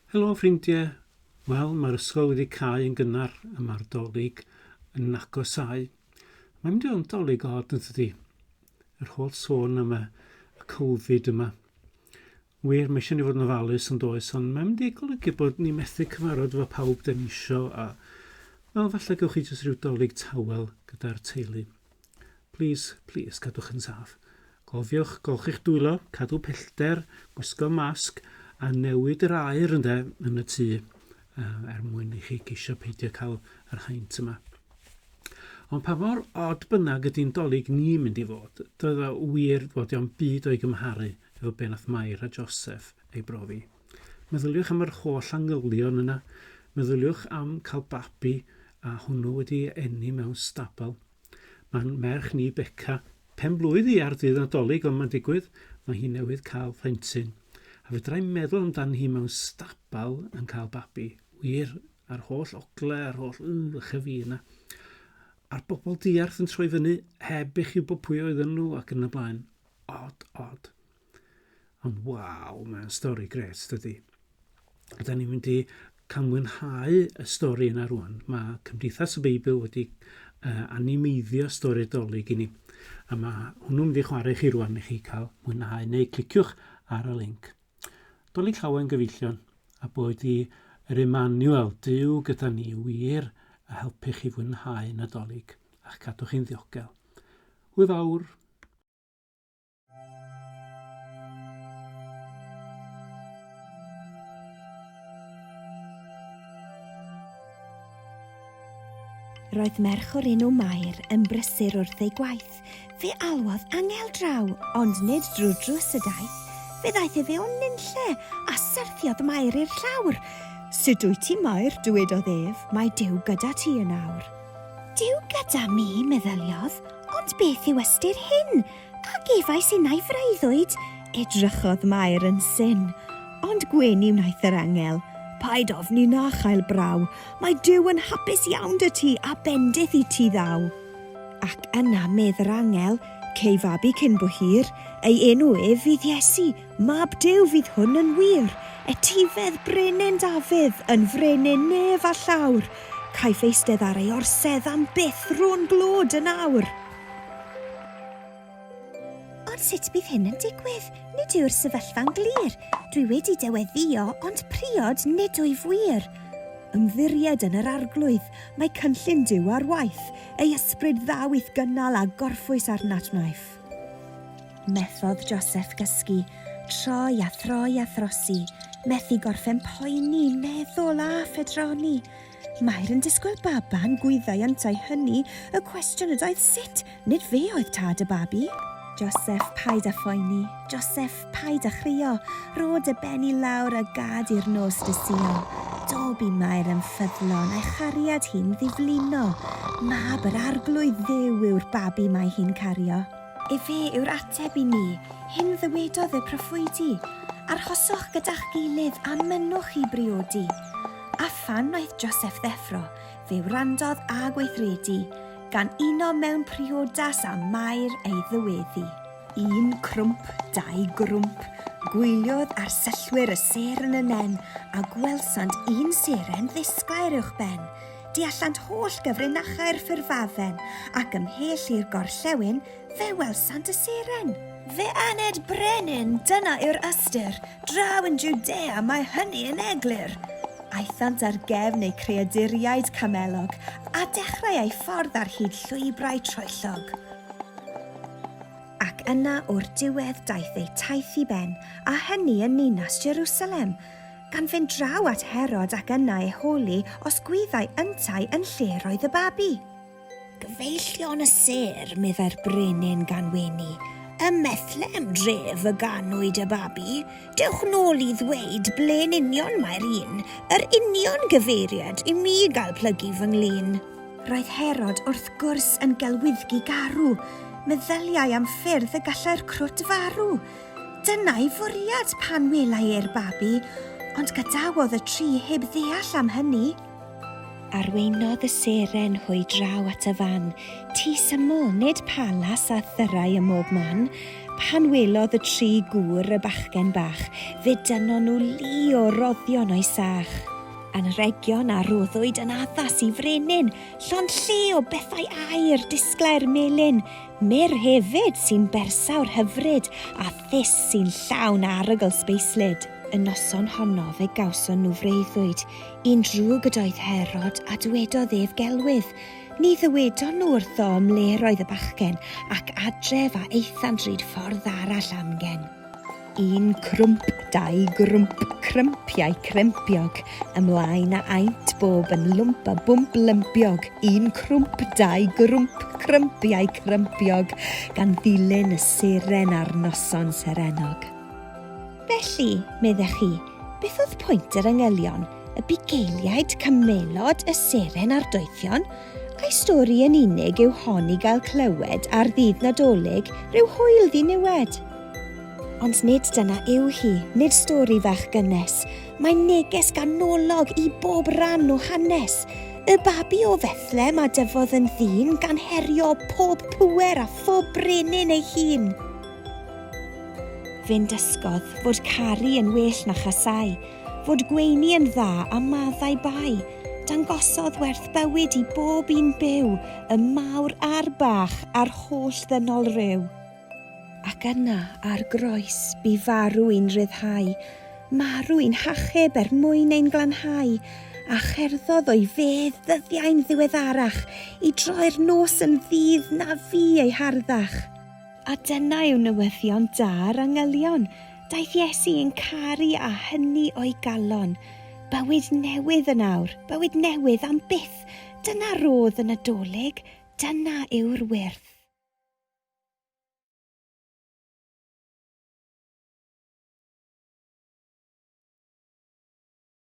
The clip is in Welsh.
Helo ffrindiau. Wel, mae'r ysgol wedi cael yn gynnar a mae'r dolyg yn agosau. Mae'n mynd i o'n dolyg od yn dydi. Yr holl sôn am y Covid yma. Wir, mae eisiau ni fod yn ofalus yn does, ond mae'n mynd i golygu bod ni methu cyfarfod efo pawb dyn ni isio a wel, falle gewch chi jyst rhyw dolyg tawel gyda'r teulu. Please, cadwch yn saff. Gofiwch, golch eich dwylo, cadw pellter, gwisgo masg a newid yr aer yn y tŷ mwyn i chi geisio peidio cael yr haint yma. Ond pa mor od bynnag ydy'n dolyg ni'n mynd i fod, doedd o wir fod o'n byd o'i gymharu efo be nath Mair a Joseph ei brofi. Meddyliwch am yr holl angylion yna, meddyliwch am cael babi a hwnnw wedi enni mewn stabl. Mae'n merch ni Beca, pen blwydd i ar ddydd Nadolig ond mae'n digwydd, mae hi newydd cael plentyn. A fedrai'n meddwl amdan hi mewn stabl yn cael babi. Wir, a'r holl ogle, a'r holl chyfi yna. A'r bobl diarth yn troi fyny heb i chi bod pwy oedden nhw ac yn y blaen. Od. Ond waw, mae'n stori gret, dydy. A da ni'n mynd i cael mwynhau y stori yna rwan. Mae Cymdeithas y Beibl wedi animeiddio stori dolyg i ni. A mae hwnnw'n mynd i chwarae chi rwan i chi cael mwynhau neu cliciwch ar y link. Dolyg llawen gyfeillion a bod i yr Emmanuel, Duw gyda ni wir a helpu chi fwynhau Nadolig a'ch cadwch chi'n ddiogel. Hwyl fawr. Roedd merch o'r enw Mair yn brysur wrth ei gwaith. Fe alwodd angel draw, ond nid drwy drws y daeth. Fe ddaeth fe o'n nunlle a syrthiodd Mair i'r llawr. Sut wyt ti, Mair, dywedodd ef, mae Duw gyda ti yn awr. Duw gyda mi, meddyliodd, ond beth yw ystyr hyn? A gefais unai freuddwyd, edrychodd Mair yn syn. Ond gwenu wnaeth yr angel. Paid ofni na chael braw, mae Duw yn hapus iawn dy ti a bendith i ti ddaw. Ac yna medd yr angel, cei fabi cyn bo hir, ei enw fydd Iesu, mab Duw fydd hwn yn wir, etifedd brenin Dafydd yn frenin nef a llawr, caiff eistedd ar ei orsedd am byth rôn glod yn awr. Ond sut bydd hyn yn digwydd? Nid yw'r sefyllfa'n glir. Dwi wedi deweddio, ond priod nid wyf wir. Ymddiried yn yr arglwydd, mae cynllun Duw ar waith, ei ysbryd ddawydd gynnal a gorffwys arnatnaeth. Methodd Joseph gysgu, troi a throi a throsi, methu gorffen poeni, meddwl a phedroni. Mair yn disgwyl baban gwyddau yntau hynny, y cwestiwn ydoedd sut, nid fe oedd tad y babi. Joseph, paid a phoeni, Joseph, paid a chrio, rod y benni lawr a gad i'r nos dy Sion. Dobi Mair yn ffyddlon a'i chariad hi'n ddiflino. Mab yr arglwydd Dduw yw'r babi mae hi'n cario. Fe yw'r ateb i ni, hyn ddywedodd y proffwydi. Arhoswch gyda'ch gilydd a mynwch i briodi. A phan oedd Joseph ddeffro, fe wrandodd a gweithredu, gan uno mewn priodas a Mair ei ddyweddu. 1 crwmp, 2 grwmp, gwyliodd ar syllwyr y seren yn nen, a gwelsant 1 seren ddisglair uwch ben. Deallant holl gyfrinachau'r ffurfadden, ac ymhell i'r gorllewin, fe welsant y seren. Fe aned brenin, dyna yw'r ystyr, draw yn Judea mae hynny yn eglur. Aethant ar gefn eu creaduriaid camelog, a dechrau ei ffordd ar hyd llwybrau troellog. Ac yna o'r diwedd daeth ei taith i ben, a hynny yn ninas Jerusalem, gan fynd draw at Herod ac yna ei holi os gwyddau yntau yn lle roedd y babi. Gyfeillion y ser, meddai'r brenin gan wenu. Ymmethlem dref y ganwyd y babi, dewch nôl i ddweud ble'n union mae'r un, yr union gyfeiriad i mi gael plygu fy nglin. Roedd Herod wrth gwrs yn gelwyddgu garw, meddyliau am ffyrdd y gallai'r crwt farw. Dyna'i fwriad pan welai i'r babi, ond gadawodd y tri heb ddeall am hynny. Arweinodd y seren hwy draw at y fan, tu syml nid palas a thyrau ym mob man, Pan welodd y tri gŵr y bachgen bach, fe dynon nhw lu o roddion o'i sach. Anregion a roddwyd yn addas i frenin, llond lle o bethau air disglau'r melin, myr hefyd sy'n bersawr hyfryd a thys sy'n llawn arogl speislyd. Y noson honno fe gawson nhw freuddwyd, un drwg ydoedd Herod a dwedodd ef gelwydd. Ni ddywedon nhw wrtho ym le roedd y bachgen ac adref a eithan drud ffordd arall amgen. Un crwmp, dau grwmp, crympiau crympiog, ymlaen a aint bob yn lwmp a bwmp lympiog. Un crwmp, dau grwmp, crympiau crympiog, gan ddilyn y seren ar noson serenog. Felly, meddech chi, beth oedd pwynt yr angylion, y bugeiliaid, cymelod, y seren a'r doethion, a'i stori yn unig yw hon i gael clywed ar ddydd Nadolig rhyw hwyl ddiniwed. Ond nid dyna yw hi, nid stori fach gynnes. Mae'n neges ganolog i bob ran o hanes. Y babi o Fethlem a dyfodd yn ddyn gan herio pob pŵer a phob brenin ei hun. Fe'n dysgodd fod caru yn well na chasau, fod gweini yn dda a maddau bai, dangosodd werth bywyd i bob un byw, y mawr a'r bach a'r holl ddynol ryw. Ac yna ar groes bu farw i'n ryddhau, marw i'n hachub mwyn ein glanhau, a cherddodd o'i fedd ddyddiau'n ddiweddarach, i droi'r nos yn ddydd na fu ei harddach. A dyna yw newyddion da'r angylion, daeth Iesu yn caru a hynny o'i galon. Bywyd newydd yn awr, bywyd newydd am byth, dyna rodd y Nadolig, dyna yw'r wyrth.